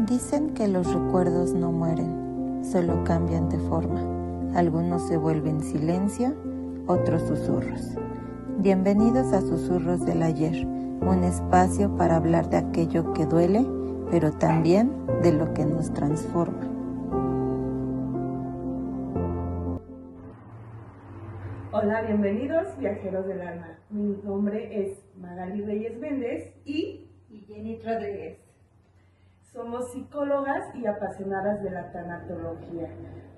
Dicen que los recuerdos no mueren, solo cambian de forma. Algunos se vuelven silencio, otros susurros. Bienvenidos a Susurros del Ayer, un espacio para hablar de aquello que duele, pero también de lo que nos transforma. Hola, bienvenidos viajeros del alma. Mi nombre es Magali Reyes Méndez y Jenny Rodríguez. Somos psicólogas y apasionadas de la tanatología,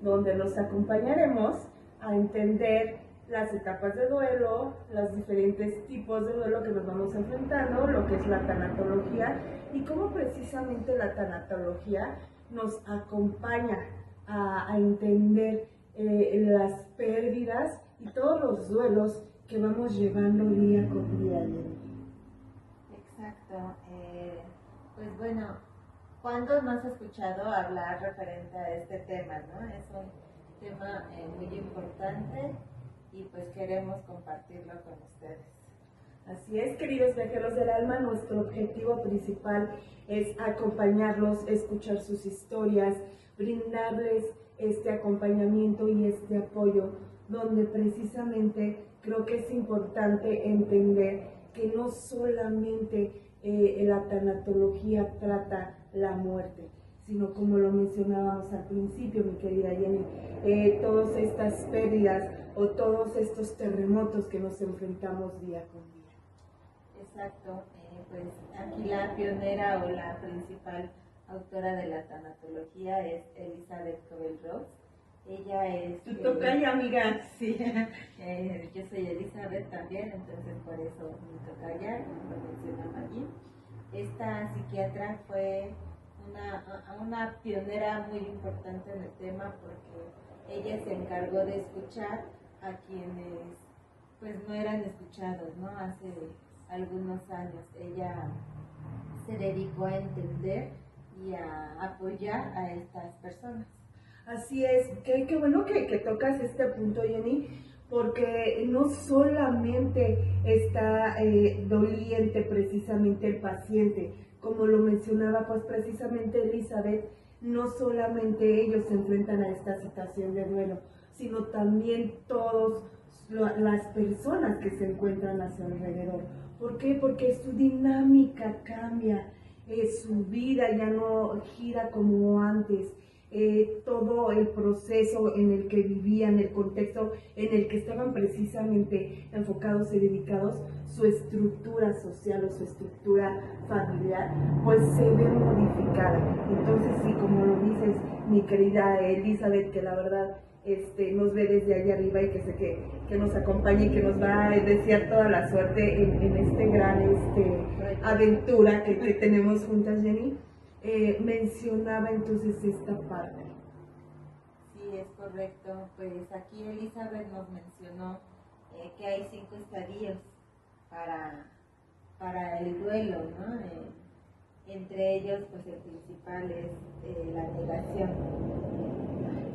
donde los acompañaremos a entender las etapas de duelo, los diferentes tipos de duelo que nos vamos enfrentando, lo que es la tanatología y cómo precisamente la tanatología nos acompaña a entender las pérdidas y todos los duelos que vamos llevando día con día. Exacto. Pues bueno, ¿cuándo no has escuchado hablar referente a este tema, no? Es un tema muy importante y pues queremos compartirlo con ustedes. Así es, queridos viajeros del alma, nuestro objetivo principal es acompañarlos, escuchar sus historias, brindarles este acompañamiento y este apoyo, donde precisamente creo que es importante entender que no solamente la tanatología trata la muerte, sino como lo mencionábamos al principio, mi querida Jenny, todas estas pérdidas o todos estos terremotos que nos enfrentamos día con día. Exacto, pues aquí la pionera o la principal autora de la tanatología es Elizabeth Kubler-Ross. Ella es... Tu tocaya, amiga. Sí, yo soy Elizabeth también, entonces por eso mi tocaya, como mencionaba allí. Esta psiquiatra fue una pionera muy importante en el tema porque ella se encargó de escuchar a quienes pues no eran escuchados, ¿no? Hace algunos años ella se dedicó a entender y a apoyar a estas personas. Así es, qué bueno que tocas este punto, Jenny, porque no solamente está doliente precisamente el paciente, como lo mencionaba pues precisamente Elizabeth, no solamente ellos se enfrentan a esta situación de duelo, sino también todas las personas que se encuentran a su alrededor. ¿Por qué? Porque su dinámica cambia, su vida ya no gira como antes. Todo el proceso en el que vivían, el contexto en el que estaban precisamente enfocados y dedicados, su estructura social o su estructura familiar, pues se ve modificada. Entonces, sí, como lo dices, mi querida Elizabeth, que la verdad nos ve desde allá arriba y que sé que nos acompaña y que nos va a desear toda la suerte en este gran aventura que tenemos juntas, Jenny. Mencionaba entonces esta parte. Sí, es correcto. Pues aquí Elizabeth nos mencionó que hay 5 estadios para el duelo, ¿no? Entre ellos, pues el principal es la negación.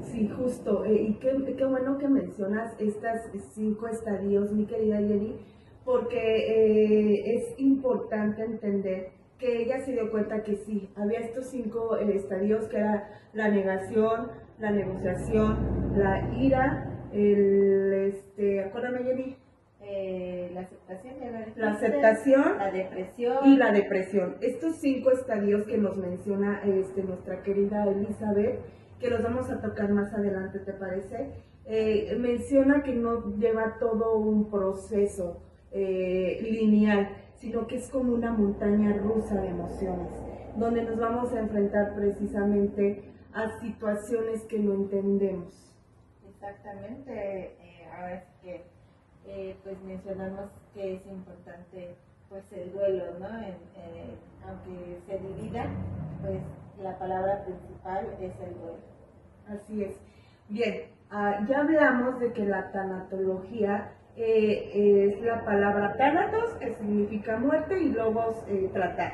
Sí, justo. Y qué bueno que mencionas estas 5 estadios, mi querida Jenny, porque es importante entender que ella se dio cuenta que sí, había estos 5 estadios, que era la negación, la negociación, la ira, acuérdame, Jenny. La aceptación, la depresión y la depresión. Estos 5 estadios que nos menciona nuestra querida Elizabeth, que los vamos a tocar más adelante, ¿te parece? Menciona que no lleva todo un proceso lineal, sino que es como una montaña rusa de emociones, donde nos vamos a enfrentar precisamente a situaciones que no entendemos. Exactamente, ahora es que pues mencionamos que es importante pues el duelo, ¿no? Aunque se divida, pues la palabra principal es el duelo. Así es. Bien, ya hablamos de que la tanatología es la palabra thanatos, que significa muerte, y logos, tratar.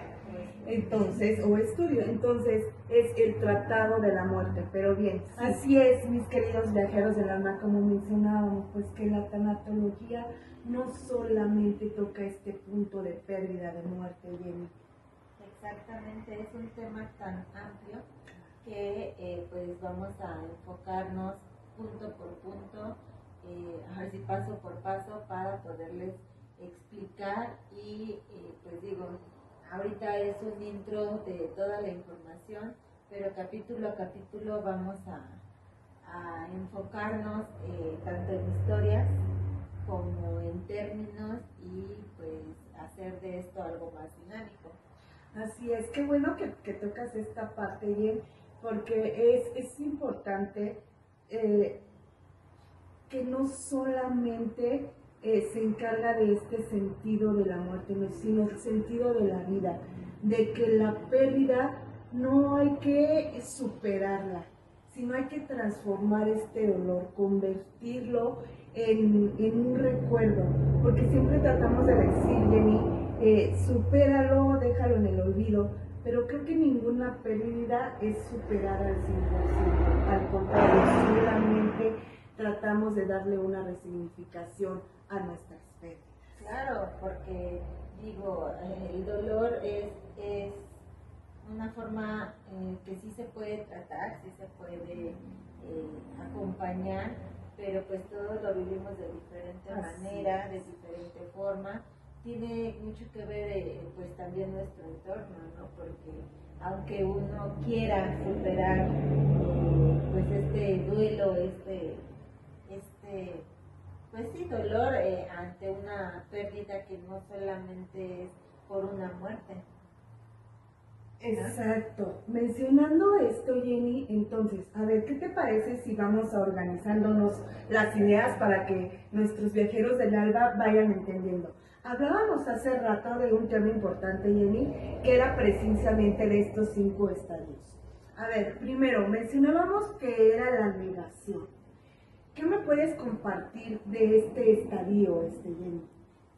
Entonces, o estudio, entonces es el tratado de la muerte. Pero bien, sí. Así es, mis queridos viajeros del alma, como mencionábamos, pues que la tanatología no solamente toca este punto de pérdida, de muerte, Jenny. Exactamente, es un tema tan amplio que pues vamos a enfocarnos punto por punto, a ver si paso por paso para poderles explicar y pues digo, ahorita es un intro de toda la información, pero capítulo a capítulo vamos a enfocarnos tanto en historias como en términos y pues hacer de esto algo más dinámico. Así es, qué bueno que tocas esta parte, Jen, porque es importante que no solamente se encarga de este sentido de la muerte, sino el sentido de la vida, de que la pérdida no hay que superarla, sino hay que transformar este dolor, convertirlo en un recuerdo, porque siempre tratamos de decir, Jenny, supéralo, déjalo en el olvido, pero creo que ninguna pérdida es superar al 100%, al contrario, solamente tratamos de darle una resignificación a nuestras pérdidas. Claro, porque digo, el dolor es una forma que sí se puede tratar, sí se puede acompañar, pero pues todos lo vivimos de diferente manera, de diferente forma. Tiene mucho que ver pues también nuestro entorno, ¿no? Porque aunque uno quiera superar pues este duelo, pues sí, dolor ante una pérdida que no solamente es por una muerte. Exacto. Mencionando esto, Jenny, entonces, a ver, ¿qué te parece si vamos a organizándonos las ideas para que nuestros viajeros del alba vayan entendiendo? Hablábamos hace rato de un tema importante, Jenny, que era precisamente de estos 5 estadios. A ver, primero, mencionábamos que era la negación. ¿Qué me puedes compartir de este estadio, Jenny?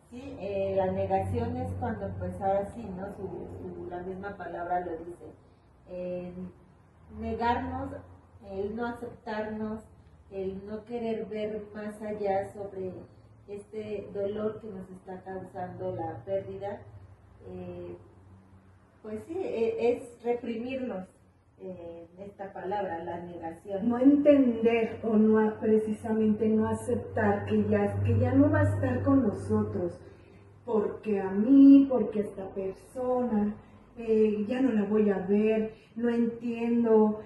Sí, la negación es cuando, pues ahora sí, ¿no? La misma palabra lo dice. Negarnos, el no aceptarnos, el no querer ver más allá sobre este dolor que nos está causando la pérdida, pues sí, es reprimirnos. Esta palabra, la negación. No entender o no precisamente no aceptar que ya no va a estar con nosotros, porque a mí, porque a esta persona, ya no la voy a ver, no entiendo,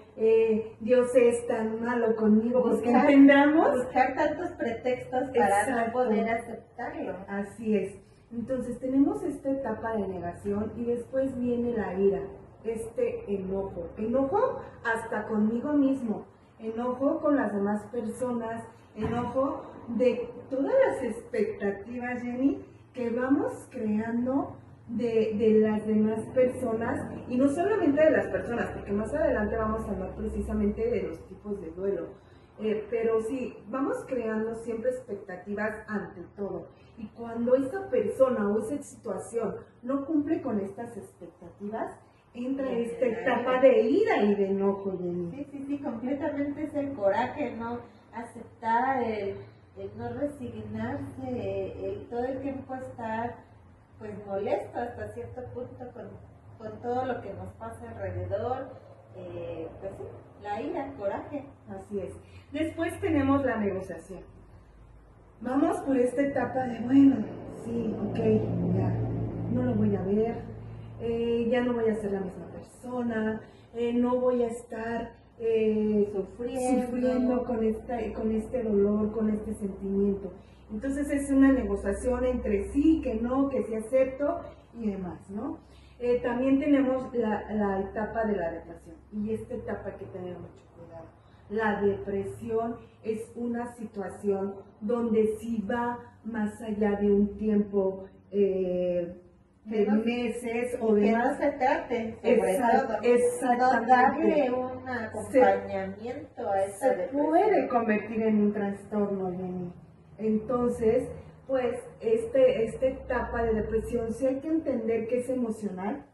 Dios es tan malo conmigo, porque entendamos. Buscar tantos pretextos para no poder aceptarlo. Así es. Entonces tenemos esta etapa de negación y después viene la ira. Enojo hasta conmigo mismo, enojo con las demás personas, enojo de todas las expectativas, Jenny, que vamos creando de las demás personas, y no solamente de las personas, porque más adelante vamos a hablar precisamente de los tipos de duelo, pero sí, vamos creando siempre expectativas ante todo, y cuando esa persona o esa situación no cumple con estas expectativas, entra esta etapa de ira y de enojo, Jenny. Sí, completamente es el coraje, no aceptar, el no resignarse, el todo el tiempo estar pues molesto hasta cierto punto con todo lo que nos pasa alrededor, pues sí, la ira, el coraje. Así es. Después tenemos la negociación. Vamos por esta etapa de, bueno, sí, ok, ya, no lo voy a ver. Ya no voy a ser la misma persona, no voy a estar sufriendo con este dolor, con este sentimiento. Entonces es una negociación entre sí, que sí acepto y demás, ¿no? También tenemos la etapa de la depresión, y esta etapa hay que tener mucho cuidado. La depresión es una situación donde sí va más allá de un tiempo de meses o de que no se trate sobre todo, exactamente, darle un acompañamiento a esa depresión. Se puede convertir en un trastorno, Jenny. Entonces, pues esta etapa de depresión sí hay que entender que es emocional,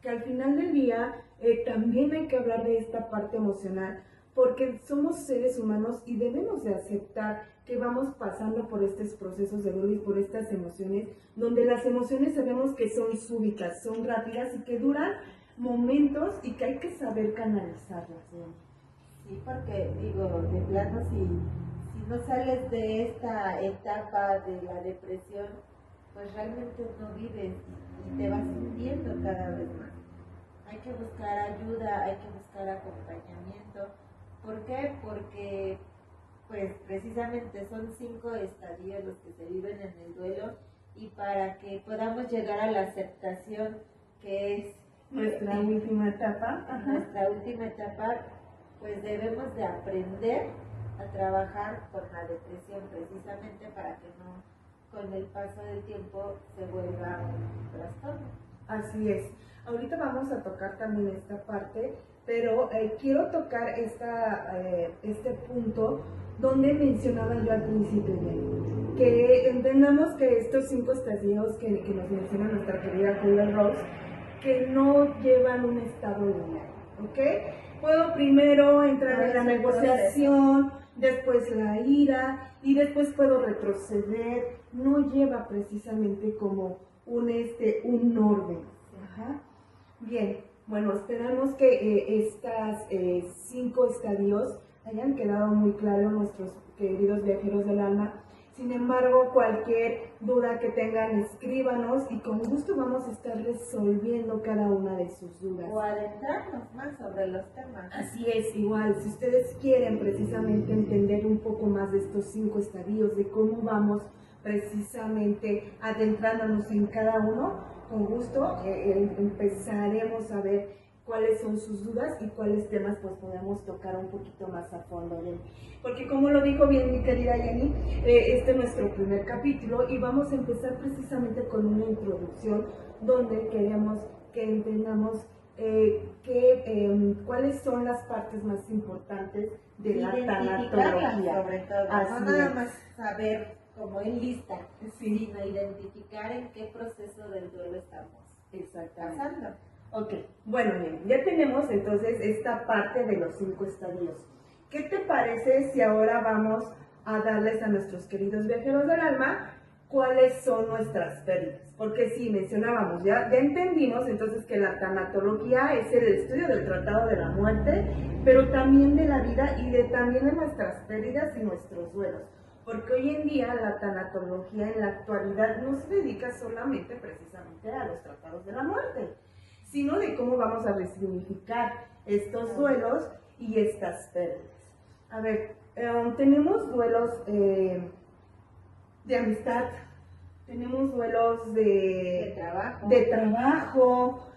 que al final del día también hay que hablar de esta parte emocional, porque somos seres humanos y debemos de aceptar que vamos pasando por estos procesos de duelo y por estas emociones, donde las emociones sabemos que son súbitas, son rápidas y que duran momentos y que hay que saber canalizarlas, ¿no? Sí, porque digo, de plano, si no sales de esta etapa de la depresión, pues realmente no vives y te vas hundiendo cada vez más. Hay que buscar ayuda, hay que buscar acompañamiento. ¿Por qué? Porque pues precisamente son 5 estadios los que se viven en el duelo, y para que podamos llegar a la aceptación, que es nuestra última etapa, pues debemos de aprender a trabajar con la depresión, precisamente para que no, con el paso del tiempo, se vuelva un trastorno. Así es. Ahorita vamos a tocar también esta parte, pero quiero tocar este punto donde mencionaba yo al principio, que entendamos que estos 5 estadios que nos menciona nuestra querida Kubler Ross, que no llevan un estado lineal, ¿ok? Puedo primero entrar en la negociación, después la ira, y después puedo retroceder. No lleva precisamente como un orden. Ajá. Bien, bueno, esperamos que estas 5 estadios hayan quedado muy claros nuestros queridos viajeros del alma. Sin embargo, cualquier duda que tengan, escríbanos y con gusto vamos a estar resolviendo cada una de sus dudas. O adentrarnos más sobre los temas. Así es, igual, si ustedes quieren precisamente entender un poco más de estos 5 estadios, de cómo vamos precisamente adentrándonos en cada uno, con gusto empezaremos a ver cuáles son sus dudas y cuáles temas pues podemos tocar un poquito más a fondo. Porque como lo dijo bien mi querida Jenny, este es nuestro primer capítulo y vamos a empezar precisamente con una introducción donde queremos que entendamos cuáles son las partes más importantes de la tanatología. Sobre todo, no nada más saber como en lista, sino identificar en qué proceso del duelo estamos pasando. Ok, bueno, bien, ya tenemos entonces esta parte de los 5 estadios. ¿Qué te parece si ahora vamos a darles a nuestros queridos viajeros del alma cuáles son nuestras pérdidas? Porque sí, mencionábamos, ya entendimos entonces que la tanatología es el estudio del tratado de la muerte, pero también de la vida y también de nuestras pérdidas y nuestros duelos. Porque hoy en día la tanatología en la actualidad no se dedica solamente precisamente a los tratados de la muerte, sino de cómo vamos a resignificar estos duelos y estas pérdidas. A ver, tenemos duelos de amistad, tenemos duelos de trabajo,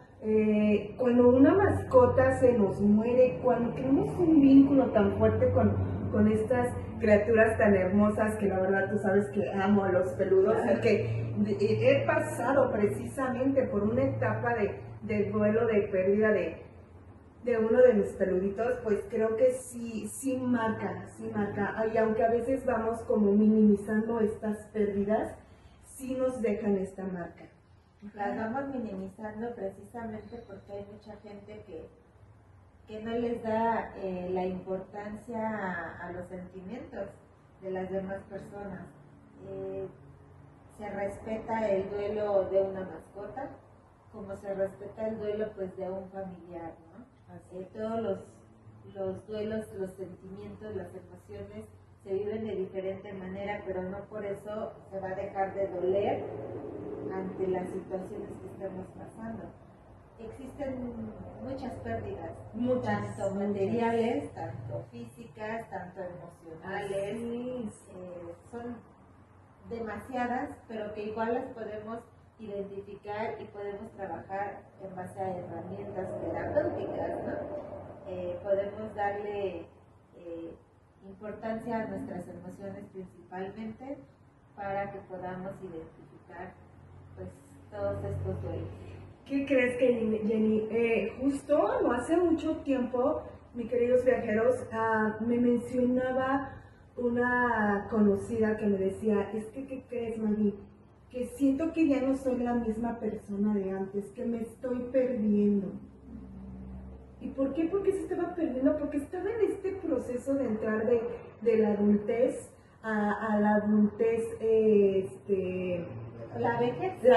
cuando una mascota se nos muere, cuando tenemos un vínculo tan fuerte con estas criaturas tan hermosas, que la verdad tú sabes que amo a los peludos, y que he pasado precisamente por una etapa de duelo, de pérdida de uno de mis peluditos, pues creo que sí marca, y aunque a veces vamos como minimizando estas pérdidas, sí nos dejan esta marca. Las vamos minimizando precisamente porque hay mucha gente que no les da la importancia a los sentimientos de las demás personas. Se respeta el duelo de una mascota, como se respeta el duelo pues de un familiar, ¿no? Todos los duelos, los sentimientos, las emociones se viven de diferente manera, pero no por eso se va a dejar de doler ante las situaciones que estemos pasando. Existen muchas pérdidas, tanto materiales, tanto físicas, tanto emocionales, son demasiadas, pero que igual las podemos identificar y podemos trabajar en base a herramientas terapéuticas, ¿no? Podemos darle importancia a nuestras emociones principalmente para que podamos identificar pues todos estos duelos. ¿Qué crees, que Jenny? Justo no hace mucho tiempo, mis queridos viajeros, me mencionaba una conocida que me decía, es que, ¿qué crees, Maggie? Que siento que ya no soy la misma persona de antes, que me estoy perdiendo. ¿Y por qué? Porque se estaba perdiendo, porque estaba en este proceso de entrar de la adultez a la adultez, la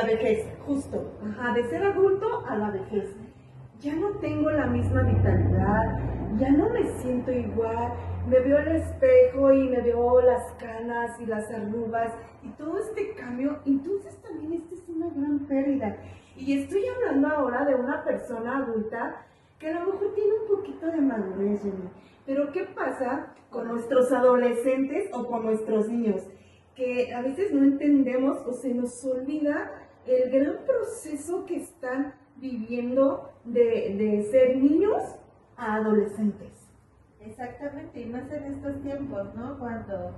vejez, justo, ajá, de ser adulto a la vejez. Ya no tengo la misma vitalidad, ya no me siento igual, me veo al espejo y me veo las canas y las arrugas y todo este cambio, entonces también esta es una gran pérdida. Y estoy hablando ahora de una persona adulta que a lo mejor tiene un poquito de madurez, Jenny. Pero ¿qué pasa con nuestros adolescentes o con nuestros niños? Que a veces no entendemos o se nos olvida el gran proceso que están viviendo de ser niños a adolescentes. Exactamente, y más en estos tiempos, ¿no? Cuando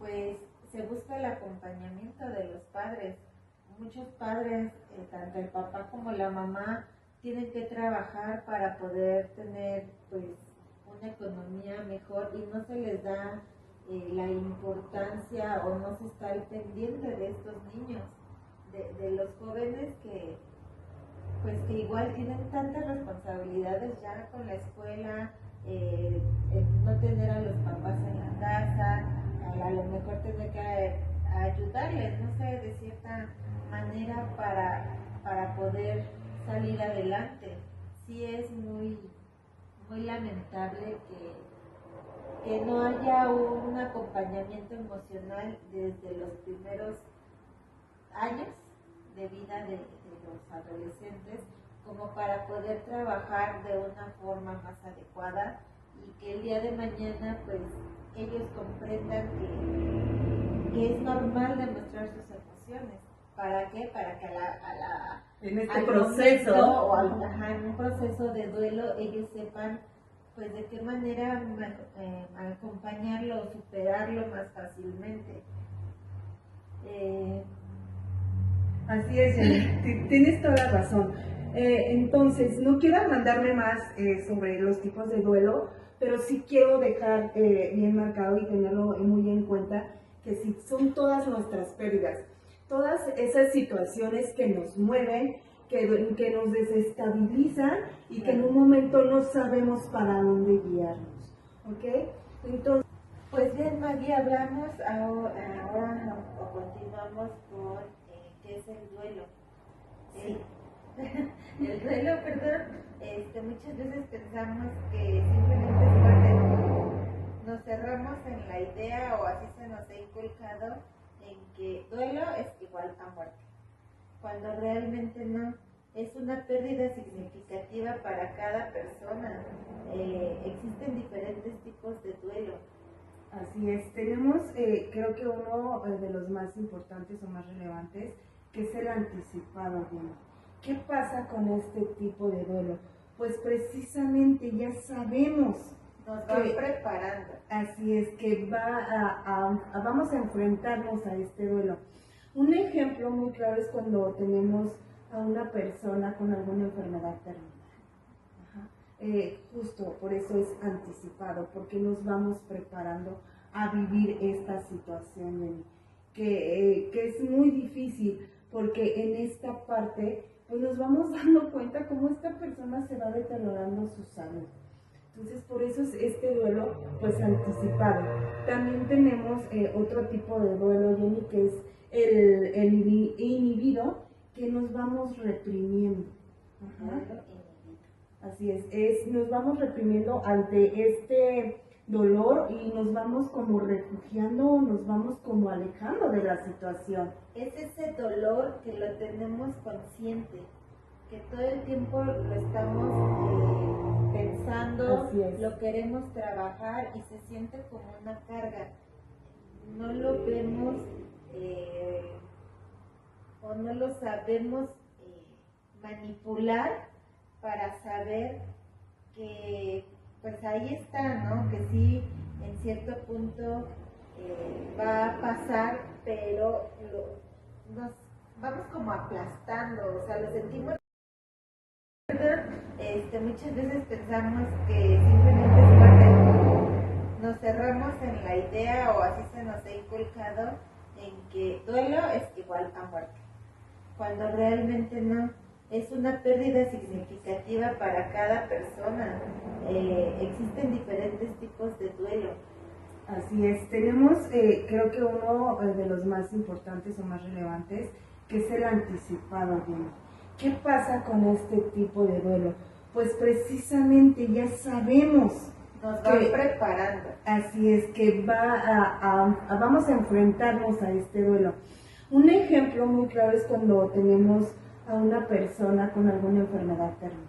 pues se busca el acompañamiento de los padres. Muchos padres, tanto el papá como la mamá, tienen que trabajar para poder tener pues una economía mejor y no se les da la importancia o no se está al pendiente de estos niños, de los jóvenes que pues que igual tienen tantas responsabilidades ya con la escuela, el no tener a los papás en la casa, a lo mejor tener que ayudarles, no sé, de cierta manera para poder salir adelante. Sí es muy lamentable que no haya un acompañamiento emocional desde los primeros años de vida de los adolescentes como para poder trabajar de una forma más adecuada y que el día de mañana pues ellos comprendan que es normal demostrar sus emociones. ¿Para qué? Para que en este proceso o en un proceso de duelo ellos sepan pues de qué manera acompañarlo o superarlo más fácilmente. Así es, Jenny, tienes toda la razón. Entonces, no quiero mandarme más sobre los tipos de duelo, pero sí quiero dejar bien marcado y tenerlo muy en cuenta que si son todas nuestras pérdidas, todas esas situaciones que nos mueven, que nos desestabilizan y que en un momento no sabemos para dónde guiarnos, ¿ok? Entonces, pues bien, Maggie, hablamos ahora o continuamos con qué es el duelo. Sí. El duelo, perdón, muchas veces pensamos que simplemente es muerte. Nos cerramos en la idea o así se nos ha inculcado en que duelo es igual a muerte, cuando realmente no. Es una pérdida significativa para cada persona. Existen diferentes tipos de duelo. Así es, tenemos creo que uno de los más importantes o más relevantes, que es el anticipado, Jenny. ¿Qué pasa con este tipo de duelo? Pues precisamente ya sabemos. Nos va preparando. Así es, que vamos a enfrentarnos a este duelo. Un ejemplo muy claro es cuando tenemos a una persona con alguna enfermedad terminal. Justo por eso es anticipado, porque nos vamos preparando a vivir esta situación, que es muy difícil, porque en esta parte pues nos vamos dando cuenta cómo esta persona se va deteriorando su salud. Entonces por eso es este duelo pues anticipado. También tenemos otro tipo de duelo, Jenny, que es el inhibido, que nos vamos reprimiendo. Así es, nos vamos reprimiendo ante este dolor y nos vamos como refugiando, nos vamos como alejando de la situación. Es ese dolor que lo tenemos consciente, que todo el tiempo lo estamos pensando, lo queremos trabajar y se siente como una carga. No lo vemos o no lo sabemos manipular para saber que pues ahí está, ¿no? Que sí, en cierto punto va a pasar, pero nos vamos como aplastando, o sea, lo sentimos. Muchas veces pensamos que simplemente es muerte. Nos cerramos en la idea o así se nos ha inculcado en que duelo es igual a muerte, cuando realmente no. es una pérdida significativa para cada persona. Existen diferentes tipos de duelo. Así es, tenemos creo que uno de los más importantes o más relevantes, que es el anticipado, Jenny. ¿Qué pasa con este tipo de duelo? Pues precisamente ya sabemos. Nos van preparando. Así es, que vamos a enfrentarnos a este duelo. Un ejemplo muy claro es cuando tenemos a una persona con alguna enfermedad terminal.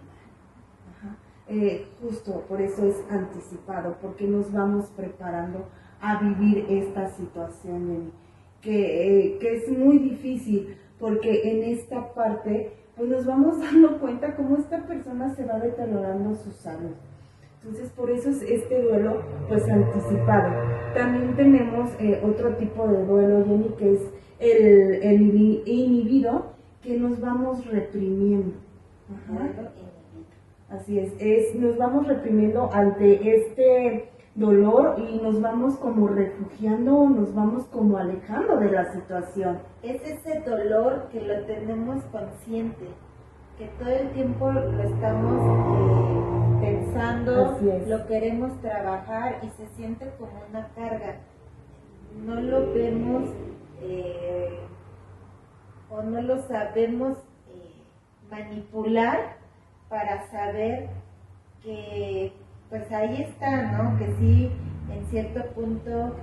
Justo por eso es anticipado, porque nos vamos preparando a vivir esta situación, que es muy difícil, porque en esta parte pues nos vamos dando cuenta cómo esta persona se va deteriorando su salud. Entonces por eso es este duelo pues anticipado. También tenemos otro tipo de duelo, Jenny, que es el inhibido, que nos vamos reprimiendo. Así es, nos vamos reprimiendo ante este dolor y nos vamos como refugiando, nos vamos como alejando de la situación. Es ese dolor que lo tenemos consciente, que todo el tiempo lo estamos pensando, lo queremos trabajar y se siente como una carga. No lo vemos o no lo sabemos manipular para saber que pues ahí está, ¿no? Que sí, en cierto punto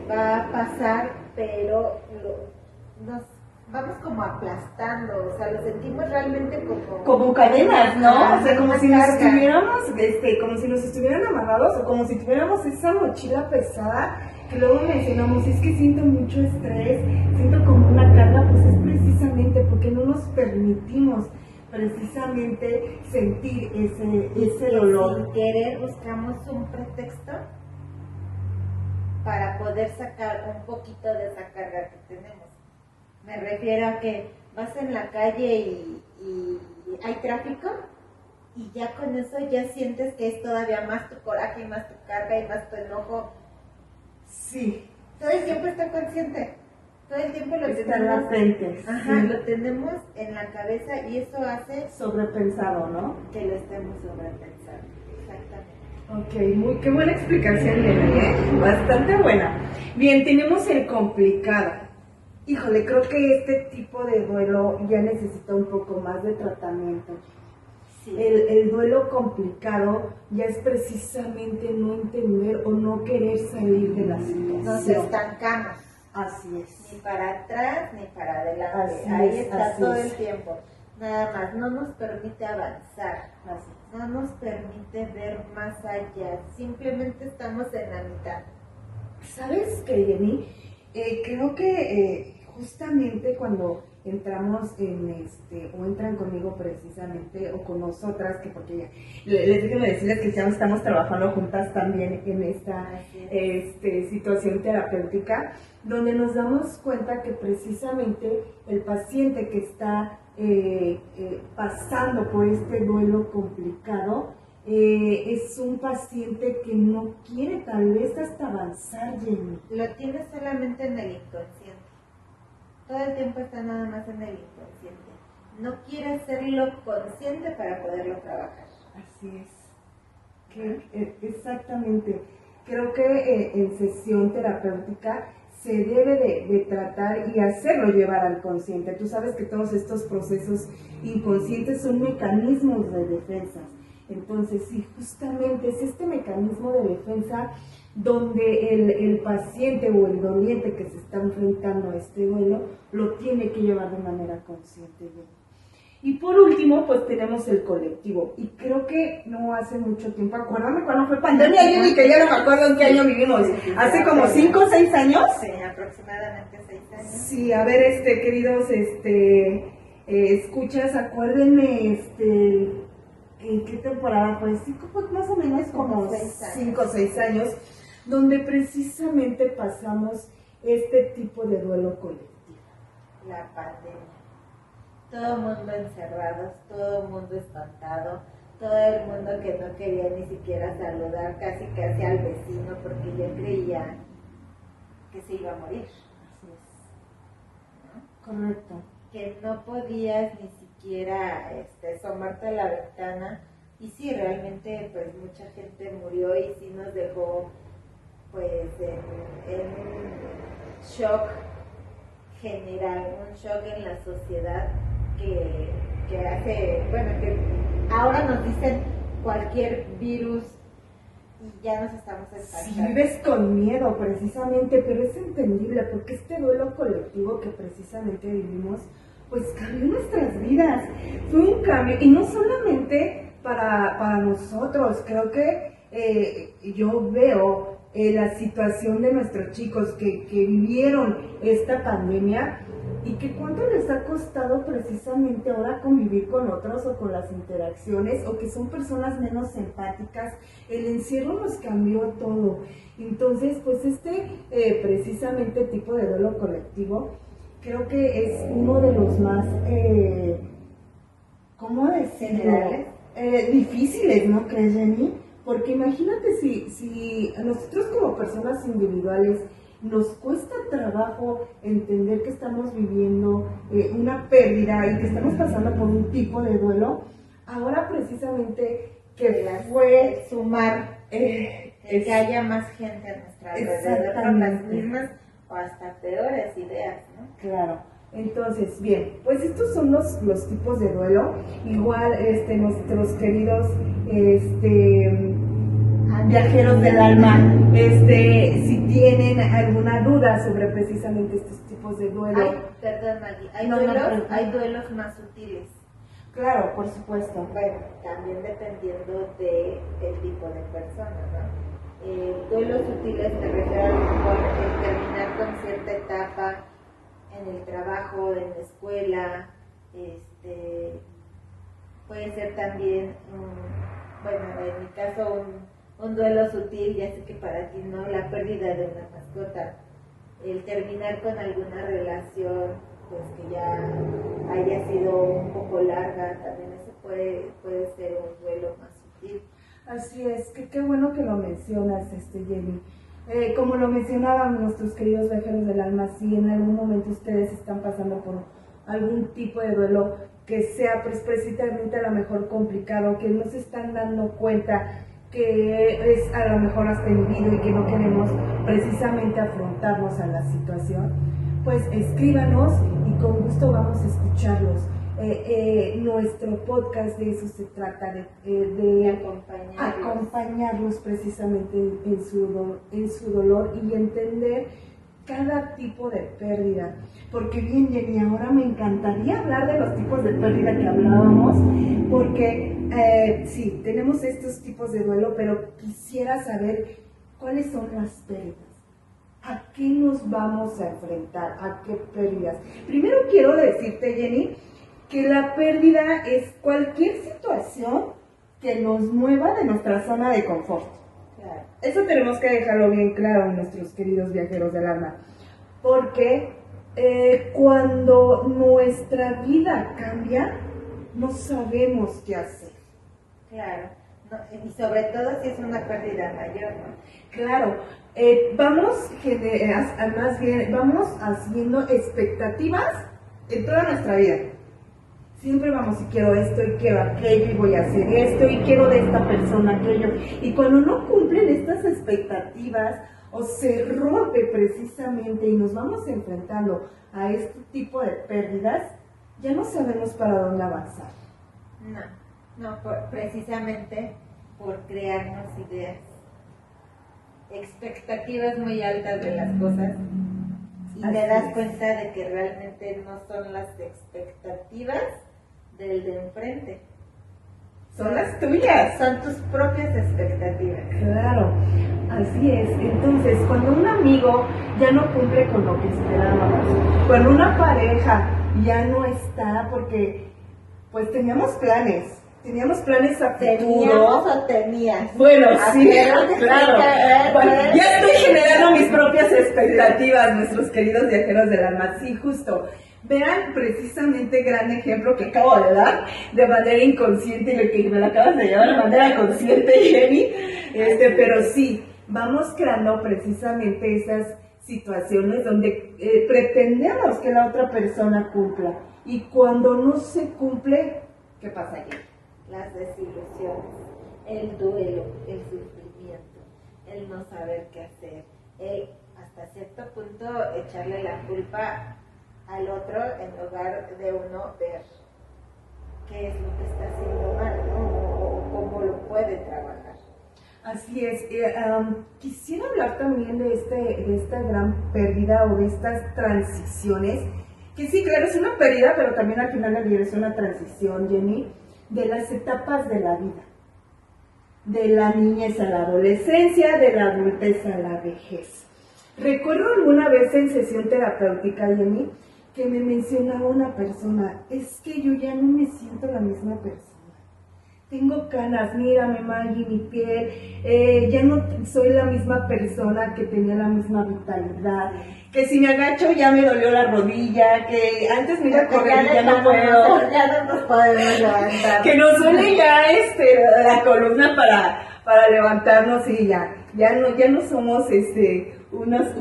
va a pasar, pero nos vamos como aplastando, o sea, lo sentimos realmente como cadenas, ¿no? O sea, como si nos estuviéramos, como si nos estuvieran amarrados, o como si tuviéramos esa mochila pesada, que luego mencionamos, es que siento mucho estrés, siento como una carga, pues es precisamente porque no nos permitimos precisamente sentir ese dolor. Sin querer buscamos un pretexto para poder sacar un poquito de esa carga que tenemos. Me refiero a que vas en la calle y hay tráfico y ya con eso ya sientes que es todavía más tu coraje y más tu carga y más tu enojo. Sí. Todo el tiempo está consciente. Todo el tiempo lo tenemos latente. Ajá, sí. Lo tenemos en la cabeza y eso hace sobrepensado, ¿no? Que lo estemos sobrepensando. Exactamente. Ok, qué buena explicación, Jenny, bastante buena. Bien, tenemos el complicado. Híjole, creo que este tipo de duelo ya necesita un poco más de tratamiento. Sí. El duelo complicado ya es precisamente no entender o no querer salir de la situación. Nos estancamos. Así es. Ni para atrás ni para adelante. Ahí está todo el tiempo. Nada más, no nos permite avanzar. No nos permite ver más allá. Simplemente estamos en la mitad. ¿Sabes qué, Jenny? Creo que justamente cuando entramos o entran conmigo precisamente, o con nosotras, que porque ya, déjenme decirles que ya estamos trabajando juntas también en esta situación terapéutica, donde nos damos cuenta que precisamente el paciente que está pasando por este duelo complicado, es un paciente que no quiere tal vez hasta avanzar, Jenny. Lo tiene solamente en el inconsciente. Todo el tiempo está nada más en el inconsciente. No quiere hacerlo consciente para poderlo trabajar. Así es. Exactamente. Creo que en sesión terapéutica se debe de tratar y hacerlo llevar al consciente. Tú sabes que todos estos procesos inconscientes son mecanismos de defensa. Entonces, sí, justamente es este mecanismo de defensa donde el paciente o el doliente que se está enfrentando a este duelo lo tiene que llevar de manera consciente. Y por último, pues tenemos el colectivo. Y creo que no hace mucho tiempo, acuérdame cuando fue pandemia, Jenny, que ya no me acuerdo en qué año vivimos. ¿Hace como 5 o 6 años? Sí, aproximadamente 6 años. Sí, a ver, queridos, escuchas, acuérdenme, ¿en qué temporada fue? Pues más o menos como 5 o 6 años, donde precisamente pasamos este tipo de duelo colectivo. La pandemia. Todo el mundo encerrados, todo el mundo espantado, todo el mundo que no quería ni siquiera saludar casi al vecino porque ya creía que se iba a morir. Así es. ¿No? Correcto. Que no podías ni siquiera asomarte a la ventana. Y sí, realmente pues mucha gente murió y sí nos dejó pues en un shock general, un shock en la sociedad que hace, bueno, que ahora nos dicen cualquier virus y ya nos estamos espantando. Sí, vives con miedo precisamente, pero es entendible porque este duelo colectivo que precisamente vivimos, pues cambió nuestras vidas. Fue un cambio, y no solamente para nosotros, creo que yo veo la situación de nuestros chicos que vivieron esta pandemia y que cuánto les ha costado precisamente ahora convivir con otros o con las interacciones, o que son personas menos empáticas. El encierro nos cambió todo. Entonces, pues precisamente tipo de duelo colectivo creo que es uno de los más, ¿cómo decirlo? Difíciles, ¿no crees, Jenny? Porque imagínate si a nosotros como personas individuales nos cuesta trabajo entender que estamos viviendo una pérdida y que estamos pasando por un tipo de duelo, ahora precisamente que fue sumar que haya más gente a nuestra alrededor con las mismas o hasta peores ideas, ¿no? Claro. Entonces, bien, pues estos son los tipos de duelo. Igual nuestros queridos viajeros del alma, si tienen alguna duda sobre precisamente estos tipos de duelo. Perdón, Maggie, hay duelos más sutiles. Claro, por supuesto. Bueno, también dependiendo del tipo de persona, ¿no? Duelos sutiles me refiero a lo mejor el terminar con cierta etapa en el trabajo, en la escuela, puede ser también, bueno, en mi caso un duelo sutil, ya sé que para ti no, la pérdida de una mascota, el terminar con alguna relación, pues que ya haya sido un poco larga, también eso puede ser un duelo más sutil. Así es, que qué bueno que lo mencionas, Jenny. Como lo mencionaban nuestros queridos viajeros del alma, si en algún momento ustedes están pasando por algún tipo de duelo que sea precisamente a lo mejor complicado, que no se están dando cuenta que es a lo mejor hasta inhibido y que no queremos precisamente afrontarnos a la situación, pues escríbanos y con gusto vamos a escucharlos. Nuestro podcast de eso se trata, de acompañarlos precisamente en su dolor y entender cada tipo de pérdida. Porque bien, Jenny, ahora me encantaría hablar de los tipos de pérdida que hablábamos, porque sí, tenemos estos tipos de duelo, pero quisiera saber cuáles son las pérdidas. ¿A qué nos vamos a enfrentar? ¿A qué pérdidas? Primero quiero decirte, Jenny, que la pérdida es cualquier situación que nos mueva de nuestra zona de confort. Claro. Eso tenemos que dejarlo bien claro, nuestros queridos viajeros del alma, porque cuando nuestra vida cambia, no sabemos qué hacer. Claro, no, y sobre todo si es una pérdida mayor, ¿no? Claro, vamos haciendo expectativas en toda nuestra vida. Siempre vamos, y quiero esto, y quiero aquello, y voy a hacer esto, y quiero de esta persona aquello. Y cuando no cumplen estas expectativas, o se rompe precisamente, y nos vamos enfrentando a este tipo de pérdidas, ya no sabemos para dónde avanzar. No, precisamente por crearnos ideas, expectativas muy altas de las cosas, y te das cuenta de que realmente no son las expectativas del de enfrente. Son las tuyas. Son tus propias expectativas. Claro, así es. Entonces, cuando un amigo ya no cumple con lo que esperábamos, cuando una pareja ya no está, porque pues teníamos planes a futuro. ¿Teníamos o tenías? Bueno, sí, claro. Bueno, ya estoy generando mis propias expectativas, nuestros queridos viajeros del alma. Sí, justo. Vean precisamente gran ejemplo que acabo de dar de manera inconsciente, y lo que me lo acabas de llevar de manera consciente, Jenny. Pero sí, vamos creando precisamente esas situaciones donde pretendemos que la otra persona cumpla. Y cuando no se cumple, ¿qué pasa aquí? Las desilusiones, el duelo, el sufrimiento, el no saber qué hacer, el hasta cierto punto echarle la culpa al otro en lugar de uno ver qué es lo que está haciendo mal, ¿no? O cómo lo puede trabajar. Así es. Quisiera hablar también de esta gran pérdida o de estas transiciones, que sí, claro, es una pérdida, pero también al final del día es una transición, Jenny, de las etapas de la vida. De la niñez a la adolescencia, de la adultez a la vejez. Recuerdo alguna vez en sesión terapéutica, Jenny, que me mencionaba una persona, es que yo ya no me siento la misma persona. Tengo canas, mírame, Maggie, mi piel, ya no soy la misma persona que tenía la misma vitalidad, que si me agacho ya me dolió la rodilla, que antes me iba a correr y ya no puedo. Ya no nos podemos levantar. Que nos duele ya la columna para levantarnos y ya no somos unas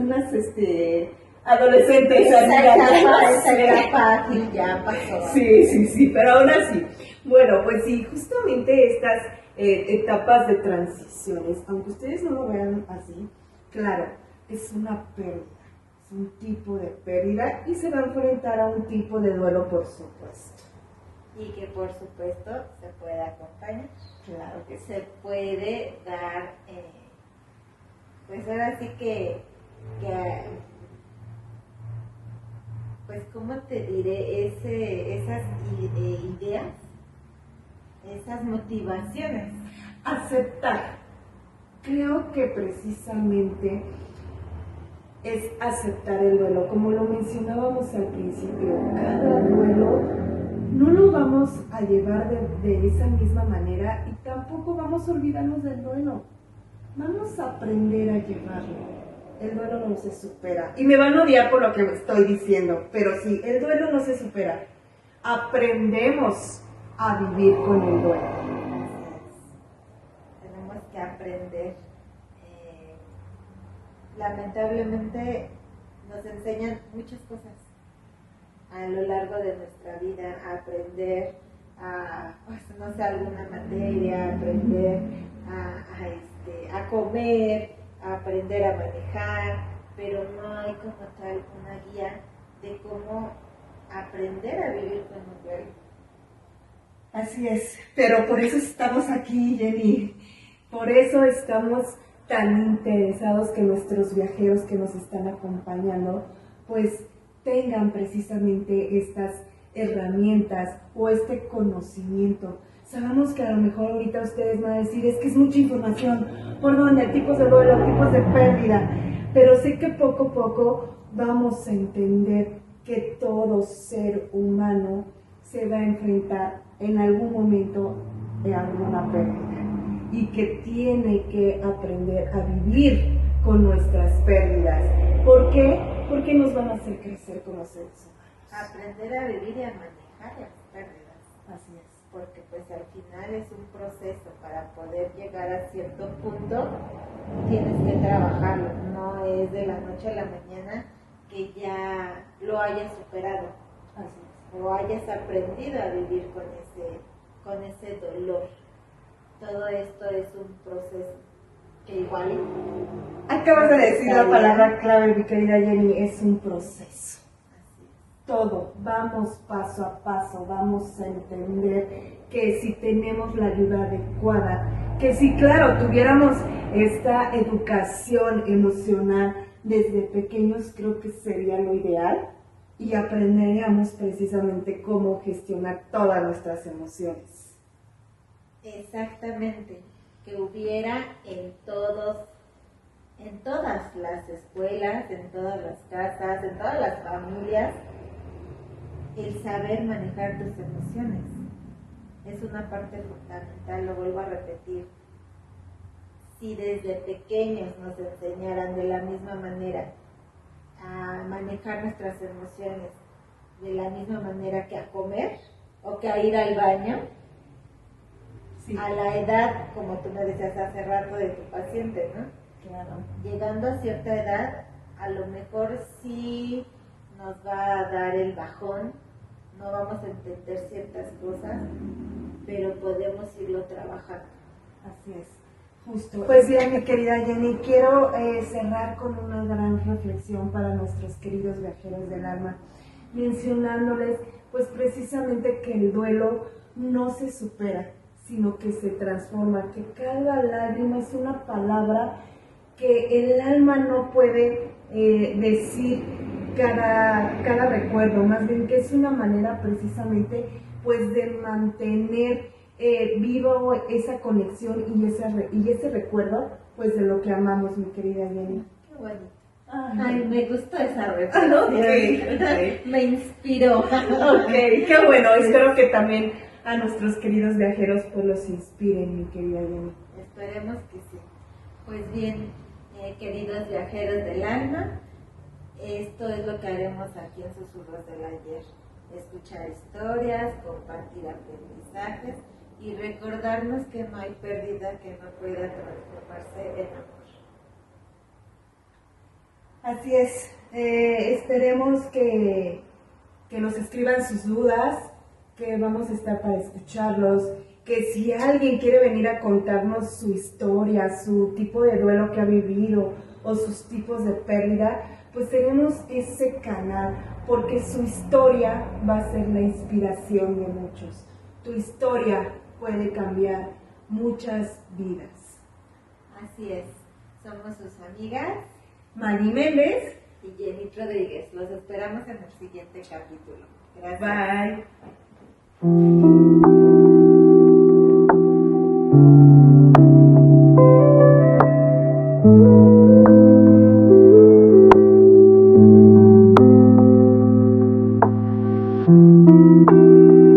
adolescentes. Esa etapa aquí ya pasó. Sí, pero aún así. Bueno, pues sí, justamente estas etapas de transiciones, aunque ustedes no lo vean así, claro, es una pérdida, es un tipo de pérdida y se va a enfrentar a un tipo de duelo, por supuesto. Y que por supuesto se puede acompañar. Claro que sí. Se puede dar, pues ahora sí que pues cómo te diré, esas ideas, esas motivaciones. Aceptar. Creo que precisamente es aceptar el duelo. Como lo mencionábamos al principio, cada duelo no lo vamos a llevar de esa misma manera y tampoco vamos a olvidarnos del duelo. Vamos a aprender a llevarlo. El duelo no se supera. Y me van a odiar por lo que estoy diciendo, pero sí, el duelo no se supera. Aprendemos a vivir con el duelo. Tenemos que aprender. Lamentablemente nos enseñan muchas cosas a lo largo de nuestra vida, a aprender a, pues, no sé, alguna materia, aprender a comer, a aprender a manejar, pero no hay como tal una guía de cómo aprender a vivir con un duelo. Así es, pero por eso estamos aquí, Jenny. Por eso estamos tan interesados que nuestros viajeros que nos están acompañando, pues tengan precisamente estas herramientas o este conocimiento. Sabemos que a lo mejor ahorita ustedes van a decir, es que es mucha información, por dónde, tipos de duelo, tipos de pérdida, pero sé que poco a poco vamos a entender que todo ser humano se va a enfrentar en algún momento a alguna pérdida y que tiene que aprender a vivir con nuestras pérdidas. ¿Por qué? Porque nos van a hacer crecer como seres humanos. Aprender a vivir y a manejar las pérdidas. Así es. Porque pues al final es un proceso para poder llegar a cierto punto, tienes que trabajarlo, no es de la noche a la mañana que ya lo hayas superado. Así es. O hayas aprendido a vivir con ese dolor. Todo esto es un proceso que igual... Acabas de decir la palabra clave, mi querida Jenny, es un proceso. Todo, vamos paso a paso, vamos a entender que si tenemos la ayuda adecuada, que si claro, tuviéramos esta educación emocional desde pequeños, creo que sería lo ideal y aprenderíamos precisamente cómo gestionar todas nuestras emociones. Exactamente, que hubiera en todas las escuelas, en todas las casas, en todas las familias, el saber manejar tus emociones. Es una parte fundamental, lo vuelvo a repetir. Si desde pequeños nos enseñaran de la misma manera a manejar nuestras emociones, de la misma manera que a comer o que a ir al baño, sí. A la edad, como tú me decías hace rato de tu paciente, ¿no? Claro. Llegando a cierta edad, a lo mejor sí nos va a dar el bajón, no vamos a entender ciertas cosas, pero podemos irlo trabajando. Así es, justo. Pues bien, mi querida Jenny, quiero cerrar con una gran reflexión para nuestros queridos viajeros del alma, mencionándoles pues precisamente que el duelo no se supera, sino que se transforma, que cada lágrima es una palabra que el alma no puede decir cada recuerdo, más bien que es una manera precisamente pues de mantener vivo esa conexión y ese recuerdo pues de lo que amamos, mi querida Jenny. Qué bueno. Ay, me gustó esa reflexión. Okay. Me inspiró. Ok, qué bueno. Espero que también a nuestros queridos viajeros pues los inspiren, mi querida Jenny. Esperemos que sí. Pues bien, queridos viajeros del alma, esto es lo que haremos aquí en Susurros del Ayer. Escuchar historias, compartir aprendizajes y recordarnos que no hay pérdida que no pueda transformarse en amor. Así es, esperemos que nos escriban sus dudas, que vamos a estar para escucharlos, que si alguien quiere venir a contarnos su historia, su tipo de duelo que ha vivido o sus tipos de pérdida, pues tenemos ese canal, porque su historia va a ser la inspiración de muchos. Tu historia puede cambiar muchas vidas. Así es, somos sus amigas Mari Méndez y Jenny Rodríguez. Los esperamos en el siguiente capítulo. Gracias. Bye.